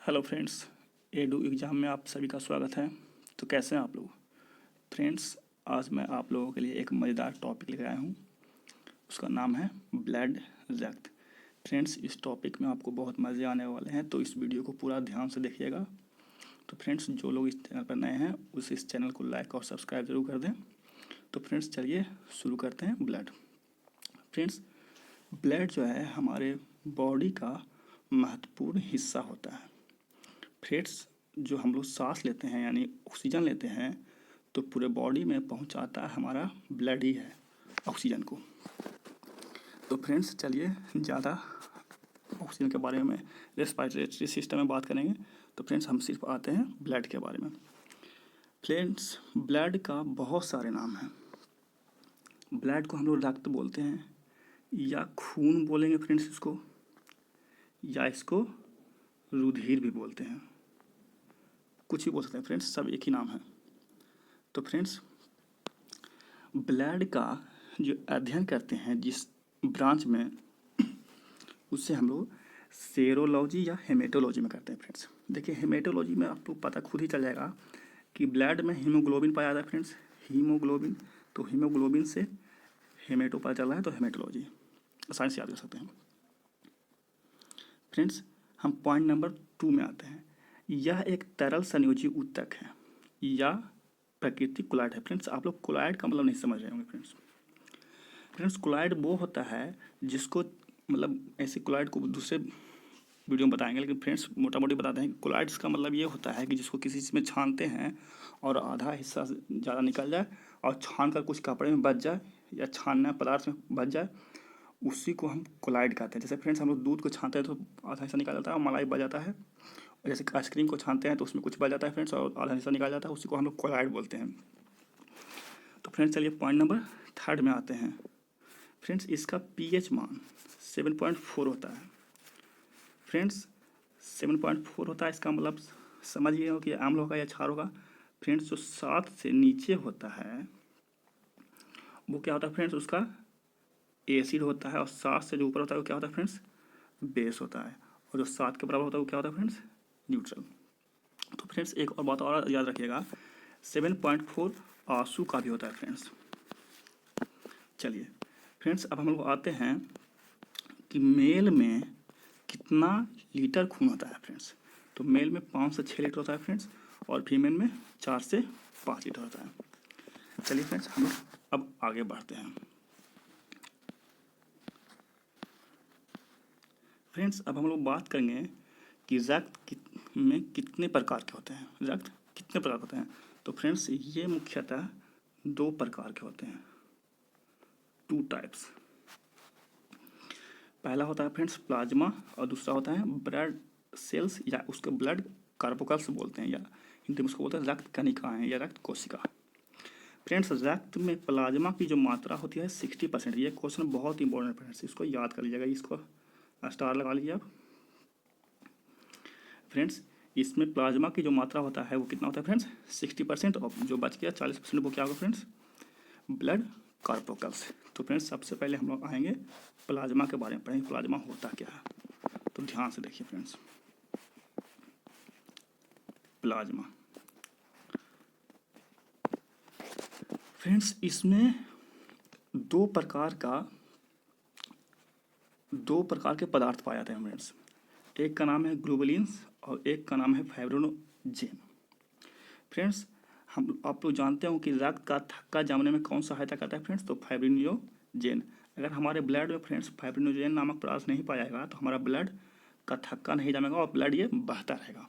Hello friends, edu exam में आप सभी का स्वागत है। तो कैसे हैं आप लोग? फ्रेंड्स, आज मैं आप लोगों के लिए एक मज़ेदार टॉपिक लेकर आया हूँ। उसका नाम है ब्लड रक्त। फ्रेंड्स, इस टॉपिक में आपको बहुत मज़े आने वाले हैं, तो इस वीडियो को पूरा ध्यान से देखिएगा। तो फ्रेंड्स, जो लोग इस चैनल पर नए हैं उस इस चैनल को लाइक और सब्सक्राइब ज़रूर कर दें। तो फ्रेंड्स, चलिए शुरू करते हैं। ब्लड। फ्रेंड्स, ब्लड जो है हमारे बॉडी का महत्वपूर्ण हिस्सा होता है। फ्रेंड्स, जो हम लोग सांस लेते हैं यानी ऑक्सीजन लेते हैं तो पूरे बॉडी में पहुंचाता है हमारा ब्लड ही है ऑक्सीजन को। तो फ्रेंड्स, चलिए ज़्यादा ऑक्सीजन के बारे में, रेस्पिरेटरी सिस्टम में बात करेंगे। तो फ्रेंड्स, हम सिर्फ आते हैं ब्लड के बारे में। फ्रेंड्स, ब्लड का बहुत सारे नाम हैं। ब्लड को हम लोग रक्त बोलते हैं या खून बोलेंगे फ्रेंड्स इसको, या इसको रुधिर भी बोलते हैं, कुछ भी बोल सकते हैं फ्रेंड्स, सब एक ही नाम है। तो फ्रेंड्स, ब्लड का जो अध्ययन करते हैं जिस ब्रांच में, उससे हम लोग सेरोलॉजी या हेमेटोलॉजी में करते हैं। फ्रेंड्स, देखिए हेमेटोलॉजी में आपको पता खुद ही चल जाएगा कि ब्लड में हीमोग्लोबिन पाया जाता है। फ्रेंड्स, हीमोग्लोबिन, तो हीमोग्लोबिन से हेमेटो पता चल रहा है, तो हेमेटोलॉजी आसानी से याद कर सकते हैं। फ्रेंड्स, हम पॉइंट नंबर 2 में आते हैं। यह एक तरल संयोजी ऊतक है या प्राकृतिक कोलाइड है। फ्रेंड्स, आप लोग कोलाइड का मतलब नहीं समझ रहे होंगे। फ्रेंड्स, कोलाइड वो होता है जिसको, मतलब ऐसे कोलाइड को दूसरे वीडियो में बताएंगे, लेकिन फ्रेंड्स मोटा मोटी बताते हैं कि कोलाइड्स का मतलब ये होता है कि जिसको किसी चीज़ में छानते हैं और आधा हिस्सा ज़्यादा निकल जाए और छान कर कुछ कपड़े में बच जाए या छानना पदार्थ में बच जाए, उसी को हम कोलाइड कहते हैं। जैसे फ्रेंड्स, हम लोग दूध को छानते हैं तो आधा हिस्सा निकल जाता है और मलाई बच जाता है। और जैसे आइसक्रीम को छानते हैं तो उसमें कुछ बच जाता है फ्रेंड्स और आधा हिस्सा निकल जाता है, उसी को हम लोग कोलाइड बोलते हैं। तो फ्रेंड्स, चलिए पॉइंट नंबर 3 में आते हैं। फ्रेंड्स, इसका पीएच मान 7.4 होता है। फ्रेंड्स, 7.4 होता है, इसका मतलब समझिए हो कि आम्ल होगा या क्षार होगा। फ्रेंड्स, जो 7 से नीचे होता है वो क्या होता है फ्रेंड्स, उसका एसिड होता है। और 7 से जो ऊपर होता है वो क्या होता है फ्रेंड्स, बेस होता है। और जो 7 के बराबर होता है वो क्या होता है फ्रेंड्स, न्यूट्रल। तो फ्रेंड्स, एक और बात और याद रखिएगा, 7.4 आंसू का भी होता है फ्रेंड्स। चलिए फ्रेंड्स, अब हम लोग आते हैं कि मेल में कितना लीटर खून होता है। फ्रेंड्स, तो मेल में 5 से 6 लीटर होता है फ्रेंड्स, और फीमेल में 4 से 5 लीटर होता है। चलिए फ्रेंड्स, हम लोग अब आगे बढ़ते हैं। फ्रेंड्स, अब हम लोग बात करेंगे कि रक्त में कितने प्रकार के होते हैं। रक्त कितने प्रकार के होते हैं? तो फ्रेंड्स, ये मुख्यतः 2 प्रकार के होते हैं, 2 टाइप्स। पहला होता है फ्रेंड्स प्लाज्मा और दूसरा होता है ब्लड सेल्स, या उसको ब्लड कार्बोकल्स बोलते हैं, या हिंदी में उसको बोलते हैं रक्त कणिकाएं या रक्त कोशिका। फ्रेंड्स, रक्त में प्लाज्मा की जो मात्रा होती है 60%। ये क्वेश्चन बहुत इंपॉर्टेंट है फ्रेंड्स, इसको याद कर लीजिएगा, इसको स्टार लगा लीजिए आप। फ्रेंड्स, इसमें प्लाज्मा की जो मात्रा होता है वो कितना होता है फ्रेंड्स, 60%। और जो बच गया 40% वो क्या होगा फ्रेंड्स, ब्लड कार्बोकल्स। तो फ्रेंड्स, सबसे पहले हम लोग आएंगे प्लाज्मा के बारे में पढ़ेंगे, प्लाज्मा होता क्या है। तो ध्यान से देखिए फ्रेंड्स, प्लाज्मा। फ्रेंड्स, इसमें दो प्रकार के पदार्थ पाए जाते हैं फ्रेंड्स। एक का नाम है ग्लोबुलिन्स और एक का नाम है फाइब्रिनोजेन। फ्रेंड्स, हम आप लोग जानते हो कि रक्त का थक्का जमने में कौन सहायता करता है फ्रेंड्स, तो फाइब्रिनोजेन। अगर हमारे ब्लड में फ्रेंड्स फाइब्रिनोजेन नामक पदार्थ नहीं पाया जाएगा तो हमारा ब्लड का थक्का नहीं जमेगा और ब्लड ये बहता रहेगा।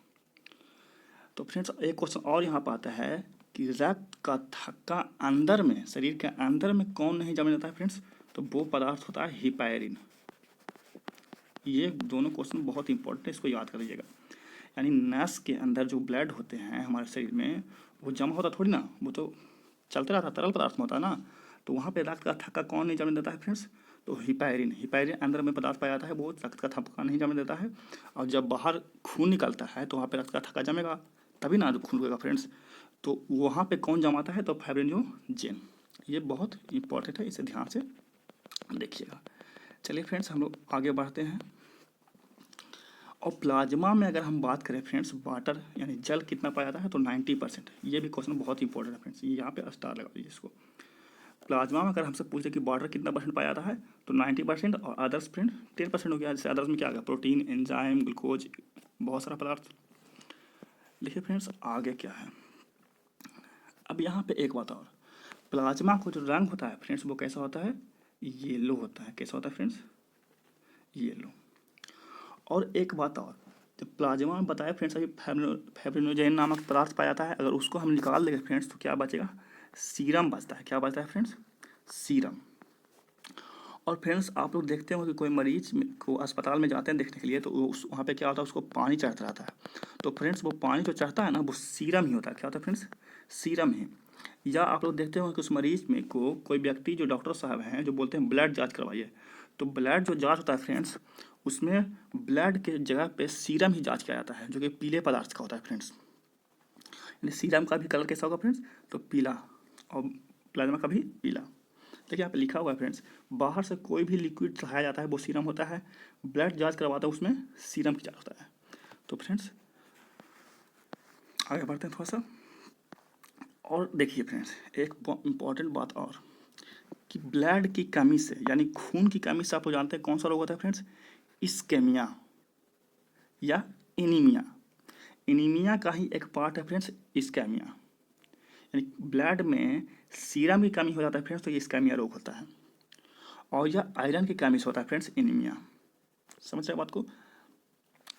तो फ्रेंड्स, एक क्वेश्चन और यहाँ पर आता है कि रक्त का थक्का अंदर में, शरीर के अंदर में कौन नहीं जम जाता है फ्रेंड्स, तो वो पदार्थ होता है हिपैरिन। ये दोनों क्वेश्चन बहुत इंपॉर्टेंट है, इसको याद कर लीजिएगा। यानी नस के अंदर जो ब्लड होते हैं हमारे शरीर में, वो जमा होता थोड़ी ना, वो तो चलते रहता, तरल पदार्थ में होता है ना। तो वहाँ पे रक्त का थक्का कौन नहीं जमने देता है फ्रेंड्स, तो हिपैरिन अंदर में पदार्थ पाया जाता है, वो रक्त का थक्का नहीं जमने देता है। और जब बाहर खून निकलता है तो वहाँ पे रक्त का थक्का जमेगा, तभी ना खून रुकेगा फ्रेंड्स। तो वहाँ पे कौन जमाता है, तो फाइब्रिनोजेन। ये बहुत इंपॉर्टेंट है, इसे ध्यान से देखिएगा। चलिए फ्रेंड्स, हम लोग आगे बढ़ते हैं और प्लाज्मा में अगर हम बात करें फ्रेंड्स, वाटर यानी जल कितना पाया जाता है, तो 90%। ये भी क्वेश्चन बहुत इंपॉर्टेंट है फ्रेंड्स, ये यहाँ पे स्टार लगा दीजिए इसको। प्लाज्मा में अगर हमसे पूछे कि वाटर कितना परसेंट पाया जाता है, तो 90%, और अदर्स फ्रेंड 10% हो गया। जैसे अदर्स में क्या आ गया, प्रोटीन, एंजाइम, ग्लूकोज, बहुत सारा पदार्थ। देखिए फ्रेंड्स आगे क्या है, अब यहाँ पे एक बात और, प्लाज्मा को जो रंग होता है फ्रेंड्स वो कैसा होता है, येलो होता है। कैसा होता है फ्रेंड्स, येलो। और एक बात और, जब प्लाज्मा में बताया फ्रेंड्स अभी फाइब्रिनोजेन नामक पदार्थ पाया जाता है, अगर उसको हम निकाल देंगे फ्रेंड्स तो क्या बचेगा, सीरम बचता है। क्या बचता है फ्रेंड्स, सीरम। और फ्रेंड्स आप लोग देखते हो कि कोई मरीज को अस्पताल में जाते हैं देखने के लिए, तो वहाँ पे क्या होता है, उसको पानी चढ़ता रहता है। तो फ्रेंड्स वो पानी जो चढ़ता है ना, वो सीरम ही होता है। क्या होता है फ्रेंड्स, सीरम ही। या आप लोग देखते हो कि उस मरीज में को कोई व्यक्ति, जो डॉक्टर साहब हैं, जो बोलते हैं ब्लड जांच करवाइए, तो ब्लड जो जांच होता है फ्रेंड्स, उसमें ब्लड के जगह पे सीरम ही जांच किया जाता है, जो कि पीले पदार्थ का होता है फ्रेंड्स। यानी सीरम का भी कलर कैसा होगा फ्रेंड्स, तो पीला, और प्लाज्मा का भी पीला। देखिए यहाँ पे लिखा हुआ है फ्रेंड्स, बाहर से कोई भी लिक्विड चढ़ाया जाता है वो सीरम होता है, ब्लड जांच करवाता है उसमें सीरम की जांच होता है। तो फ्रेंड्स आगे बढ़ते हैं थोड़ा सा। और देखिए फ्रेंड्स एक इम्पॉर्टेंट बात और, कि ब्लड की कमी से, यानी खून की कमी से आप लोग जानते हैं कौन सा रोग होता है फ्रेंड्स, इस्केमिया या एनीमिया। एनीमिया का ही एक पार्ट है फ्रेंड्स इस्केमिया, यानी ब्लड में सीरम की कमी हो जाता है फ्रेंड्स, तो ये इस्केमिया रोग होता है। और यह आयरन की कमी से होता है फ्रेंड्स एनीमिया। समझ रहे बात को,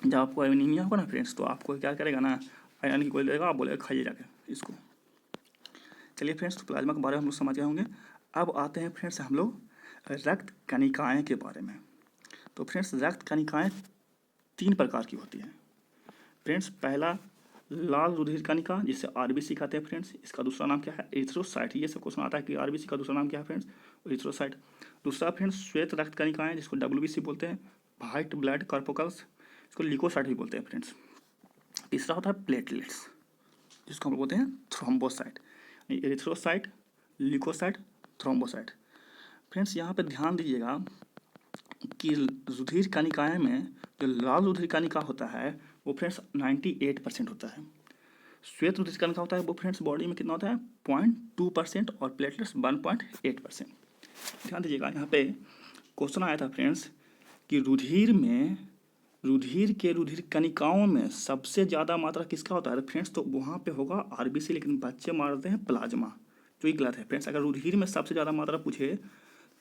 जब आपको एनीमिया होगा ना फ्रेंड्स, तो आपको क्या करेगा ना, आयरन की गोली देगा, आप बोलेगा खाइए जाके इसको। चलिए फ्रेंड्स, तो प्लाज्मा के बारे में हम लोग समझ गए होंगे। अब आते हैं फ्रेंड्स हम लोग रक्त कणिकाएँ के बारे में। तो फ्रेंड्स रक्त कणिकाएँ 3 प्रकार की होती हैं फ्रेंड्स। पहला लाल रुधिर कणिका, जिसे आरबीसी कहते हैं फ्रेंड्स, इसका दूसरा नाम क्या है, एरिथ्रोसाइट। ये सब क्वेश्चन आता है कि आरबीसी का दूसरा नाम क्या है फ्रेंड्स, एरिथ्रोसाइट। दूसरा फ्रेंड्स श्वेत रक्त कणिकाएँ, जिसको डब्ल्यूबीसी बोलते हैं, व्हाइट ब्लड कॉर्पोकल्स, इसको लिकोसाइट भी बोलते हैं फ्रेंड्स। तीसरा होता है प्लेटलेट्स, जिसको हम बोलते हैं thrombocyte. Erythrocyte, leucocyte, thrombocyte. Friends यहाँ पे ध्यान दीजिएगा कि रुधिर कणिकाएँ में जो लाल रुधिर कणिका होता है वो फ्रेंड्स 98% होता है। श्वेत रुधिर कणिका होता है वो फ्रेंड्स बॉडी में कितना होता है, 0.2%, और प्लेटलेट्स 1.8%। ध्यान दीजिएगा यहाँ पे क्वेश्चन आया था फ्रेंड्स कि रुधिर कणिकाओं में सबसे ज़्यादा मात्रा किसका होता है, फ्रेंड्स तो वहाँ पे होगा आरबीसी, लेकिन बच्चे मारते हैं प्लाज्मा, जो कि गलत है फ्रेंड्स। अगर रुधिर में सबसे ज़्यादा मात्रा पूछे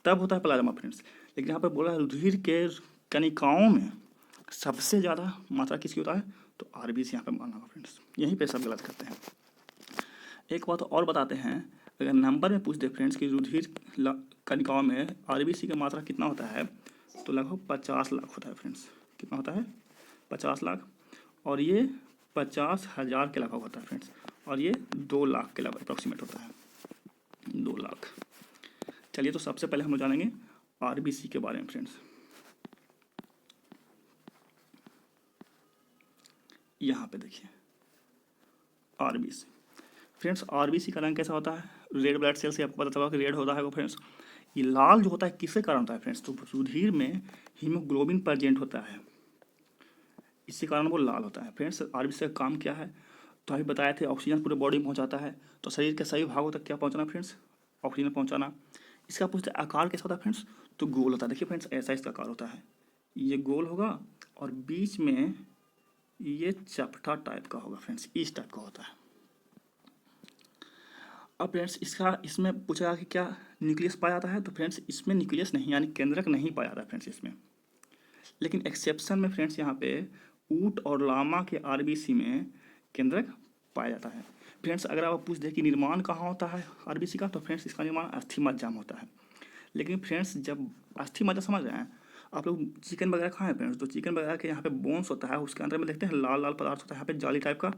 तब होता है प्लाज्मा फ्रेंड्स, लेकिन यहाँ पर बोला है रुधिर के कणिकाओं में सबसे ज़्यादा मात्रा किसकी होता है, तो आरबीसी यहाँ पे मानना होगा फ्रेंड्स। यहीं पे सब गलत करते हैं। एक बात और बताते हैं, अगर नंबर में पूछ दे फ्रेंड्स कि रुधिर कणिकाओं में आरबीसी की मात्रा कितना होता है, तो लगभग 50 लाख होता है फ्रेंड्स। कितना होता है, 50 लाख। और ये 50,000 के लगभग होता है फ्रेंड्स, और ये 2 लाख के लगभग अप्रॉक्सीमेट होता है, 2 लाख। चलिए तो सबसे पहले हम लोग जानेंगे आरबीसी के बारे में फ्रेंड्स। यहाँ पे देखिए आरबीसी फ्रेंड्स, आरबीसी का रंग कैसा होता है, रेड ब्लड सेल से आपको पता चला कि रेड होता है वो फ्रेंड्स। ये लाल जो होता है किसके कारण होता है फ्रेंड्स, तो रुधिर में हीमोग्लोबिन प्रेजेंट होता है, इसी कारण वो लाल होता है फ्रेंड्स। आरबीसी का काम क्या है, तो अभी बताए थे ऑक्सीजन पूरे बॉडी में पहुँचाता है, तो शरीर के सभी भागों तक क्या पहुँचाना फ्रेंड्स, ऑक्सीजन पहुँचाना। इसका पूछते आकार कैसा होता है फ्रेंड्स, तो गोल होता है। देखिए फ्रेंड्स ऐसा इसका आकार होता है, ये गोल होगा और बीच में ये चपटा टाइप का होगा फ्रेंड्स, इस टाइप का होता है। अब फ्रेंड्स इसमें पूछा कि क्या न्यूक्लियस पाया जाता है, तो फ्रेंड्स इसमें न्यूक्लियस नहीं, यानी केंद्रक नहीं पाया जाता है फ्रेंड्स इसमें। लेकिन एक्सेप्शन में फ्रेंड्स यहाँ पे ऊंट और लामा के आरबीसी में केंद्रक पाया जाता है। फ्रेंड्स अगर आप पूछ दे कि निर्माण कहाँ होता है आरबीसी का, तो फ्रेंड्स इसका निर्माण अस्थि मज्जा में होता है। लेकिन फ्रेंड्स जब अस्थि मज्जा समझ रहे हैं आप लोग, चिकन वगैरह खाएं फ्रेंड्स, तो चिकन वगैरह के यहाँ पे बोन्स होता है, उसके अंदर में देखते हैं लाल लाल पदार्थ होता है यहाँ पे जाली टाइप का,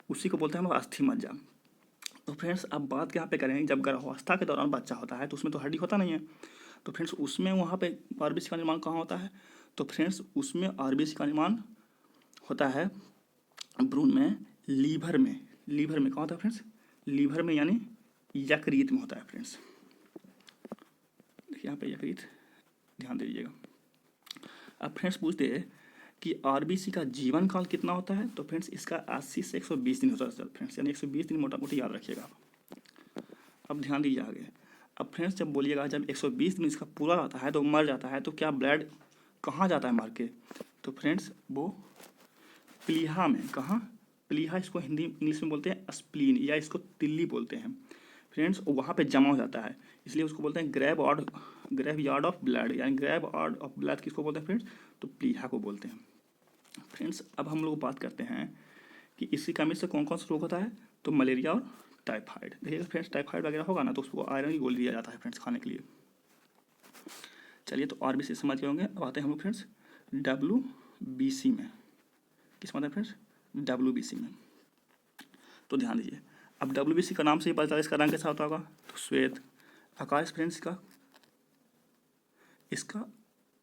उसी को बोलते हैं हम लोग अस्थि मज्जा। तो फ्रेंड्स अब बात यहाँ पे करें, जब गर्भावस्था के दौरान बच्चा होता है तो उसमें तो हड्डी होता नहीं है, तो फ्रेंड्स उसमें वहाँ पे आरबीसी का निर्माण कहाँ होता है, तो फ्रेंड्स उसमें आरबीसी का निर्माण होता है भ्रूण में, लीवर में। लीवर में कहाँ होता है फ्रेंड्स, लीवर में यानी यकृत में होता है फ्रेंड्स। देखिए यहाँ पे यकृत, ध्यान दीजिएगा। अब फ्रेंड्स पूछते हैं कि आरबीसी का जीवन काल कितना होता है, तो फ्रेंड्स इसका 80 से 120 दिन होता है फ्रेंड्स, यानी 120 दिन मोटा मोटी याद रखिएगा। अब ध्यान दीजिए आगे। अब फ्रेंड्स जब बोलिएगा जब 120 दिन इसका पूरा रहता है तो मर जाता है, तो क्या ब्लड कहाँ जाता है मार के, तो फ्रेंड्स वो प्लीहा में, कहाँ, प्लीहा इसको हिंदी इंग्लिश में बोलते हैं स्प्लीन, या इसको तिल्ली बोलते हैं फ्रेंड्स, वहाँ पे जमा हो जाता है, इसलिए उसको बोलते हैं ग्रेव यार्ड ऑफ ब्लड, यानी ग्रेव यार्ड ऑफ ब्लड किसको बोलते हैं फ्रेंड्स, तो प्लीहा को बोलते हैं फ्रेंड्स। अब हम लोग बात करते हैं कि इसकी कमी से कौन कौन सा रोग होता है, तो मलेरिया और टाइफाइड। देखिएगा फ्रेंड्स टाइफाइड वगैरह होगा ना तो उसको आयरन की गोली दिया जाता है फ्रेंड्स खाने के लिए। चलिए तो आरबीसी समझ गए होंगे। अब आते हैं हम लोग फ्रेंड्स WBC में, किस मतलब फ्रेंड्स WBC में, तो ध्यान दीजिए। अब WBC का नाम से ही पता चला इसका रंग कैसा होता होगा, तो श्वेत। आकार फ्रेंड्स का, इसका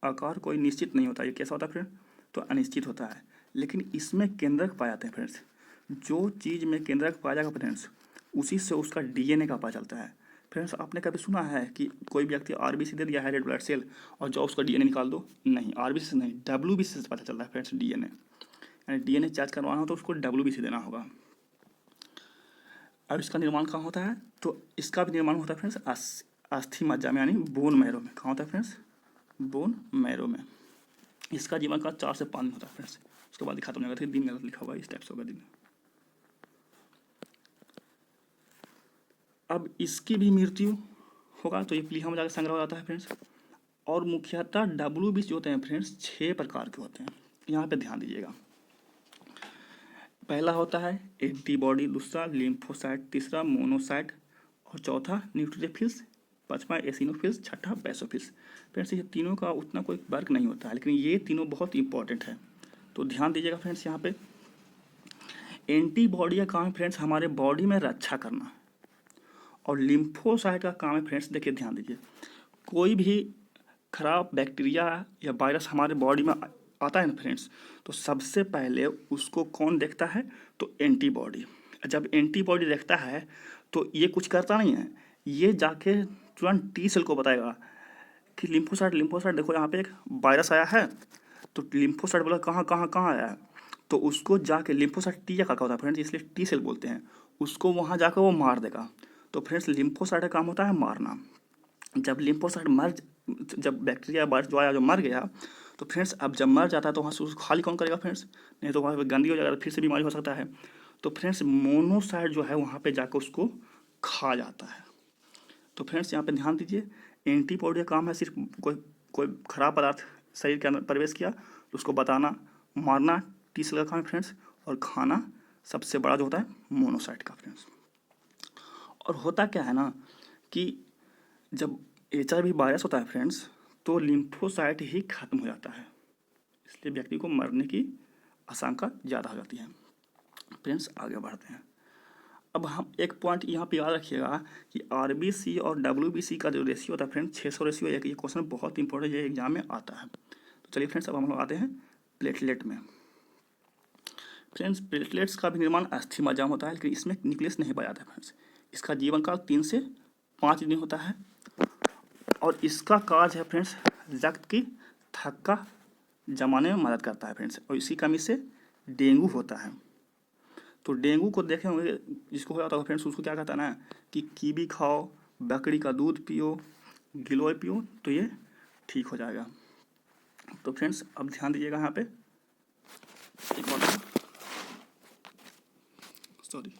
आकार कोई निश्चित नहीं होता, ये कैसा होता है फ्रेंड, तो अनिश्चित होता है, लेकिन इसमें केंद्रक पाए जाते हैं फ्रेंड्स। जो चीज़ में केंद्रक पाया जाएगा फ्रेंड्स उसी से उसका DNA का पता चलता है फ्रेंड्स। आपने कभी सुना है कि कोई व्यक्ति आरबीसी दे दिया है, रेड ब्लड सेल, और जो उसका DNA निकाल दो, नहीं, आरबीसी से नहीं, WBC से पता चलता है फ्रेंड्स DNA, यानी DNA चार्ज करवाना हो तो उसको WBC देना होगा। अब इसका निर्माण कहाँ होता है, तो इसका भी निर्माण होता है फ्रेंड्स अस्थि मज्जा में, यानी बोन मैरो में। कहाँ होता है फ्रेंड्स, बोन मैरो में। इसका जीवन काल 4 से 5 दिन होता है फ्रेंड्स, उसके बाद खत्म हो जाएगा। दिन गलत लिखा हुआ है, इस टाइप से होगा दिन। अब इसकी भी मृत्यु होगा तो ये प्लीहा में जाकर संग्रह हो जाता है फ्रेंड्स। और मुख्यतः WBC जो होते हैं फ्रेंड्स 6 प्रकार के होते हैं, यहाँ पे ध्यान दीजिएगा। पहला होता है एंटीबॉडी, दूसरा लिम्फोसाइट, तीसरा मोनोसाइट, और चौथा न्यूट्रोफिल्स, पांचवा एसिनोफिल्स, छठा बेसोफिल्स। फ्रेंड्स ये तीनों का उतना कोई वर्क नहीं होता है, लेकिन ये तीनों बहुत इंपॉर्टेंट है, तो ध्यान दीजिएगा फ्रेंड्स। यहाँ पे एंटीबॉडी का काम है फ्रेंड्स हमारे बॉडी में रक्षा करना, और लिम्फोसाइट का काम है फ्रेंड्स, देखिए ध्यान दीजिए, कोई भी खराब बैक्टीरिया या वायरस हमारे बॉडी में आता है ना फ्रेंड्स, तो सबसे पहले उसको कौन देखता है, तो एंटीबॉडी। जब एंटीबॉडी देखता है तो ये कुछ करता नहीं है, ये जाके तुरंत T सेल को बताएगा कि लिम्फोसाइट देखो यहाँ पे एक वायरस आया है, तो लिम्फोसाइट बोला कहाँ आया है, तो उसको जाके लिम्फोसाइट T का होता है फ्रेंड्स, इसलिए T सेल बोलते हैं, उसको वहाँ जाकर वो मार देगा। तो फ्रेंड्स लिम्फोसाइट का काम होता है मारना। जब बैक्टीरिया वायरस जो आया जो मर गया, तो फ्रेंड्स अब जब मर जाता है तो वहाँ से उसको खाली कौन करेगा फ्रेंड्स, नहीं तो वहाँ पे गंदगी हो जाएगा, फिर से बीमारी हो सकता है। तो फ्रेंड्स मोनोसाइट जो है वहाँ पे जाकर उसको खा जाता है। तो फ्रेंड्स यहाँ पे ध्यान दीजिए, एंटीबॉडी का काम है सिर्फ कोई खराब पदार्थ शरीर के अंदर प्रवेश किया तो उसको बताना, मारना T सेल का काम है फ्रेंड्स, और खाना सबसे बड़ा जो होता है मोनोसाइट का फ्रेंड्स। और होता क्या है ना कि जब HIV वायरस होता है फ्रेंड्स तो लिम्फोसाइट ही खत्म हो जाता है, इसलिए व्यक्ति को मरने की आशंका ज़्यादा हो जाती है। फ्रेंड्स आगे बढ़ते हैं। अब हम एक पॉइंट यहाँ पे याद रखिएगा कि RBC और WBC का जो रेशियो होता है फ्रेंड्स 600 रेशियो, ये क्वेश्चन बहुत इंपॉर्टेंट है, एग्जाम में आता है। तो चलिए फ्रेंड्स अब हम लोग आते हैं प्लेटलेट में। फ्रेंड्स प्लेटलेट्स का भी निर्माण अस्थि मज्जा में होता है, लेकिन इसमें न्यूक्लियस नहीं पाया जाता है फ्रेंड्स। इसका जीवन काल 3 से 5 दिन होता है, और इसका कार्य है फ्रेंड्स रक्त की थक्का जमाने में मदद करता है फ्रेंड्स, और इसी कमी से डेंगू होता है। तो डेंगू को देखे होंगे, जिसको हो जाता है फ्रेंड्स उसको क्या कहता है ना कि कीवी खाओ, बकरी का दूध पियो, गिलोय पियो, तो ये ठीक हो जाएगा। तो फ्रेंड्स अब ध्यान दीजिएगा यहाँ पे एक बात, सॉरी।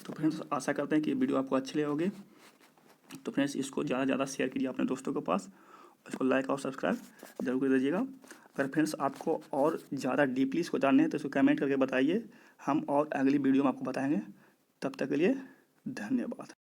तो फ्रेंड्स आशा करते हैं कि वीडियो आपको अच्छी लगी होगी। तो फ्रेंड्स इसको ज़्यादा से ज़्यादा शेयर कीजिए अपने दोस्तों के पास, इसको लाइक और सब्सक्राइब जरूर कर दीजिएगा। अगर फ्रेंड्स आपको और ज़्यादा डीपली इसको जानने हैं तो इसको कमेंट करके बताइए, हम और अगली वीडियो में आपको बताएंगे। तब तक के लिए धन्यवाद।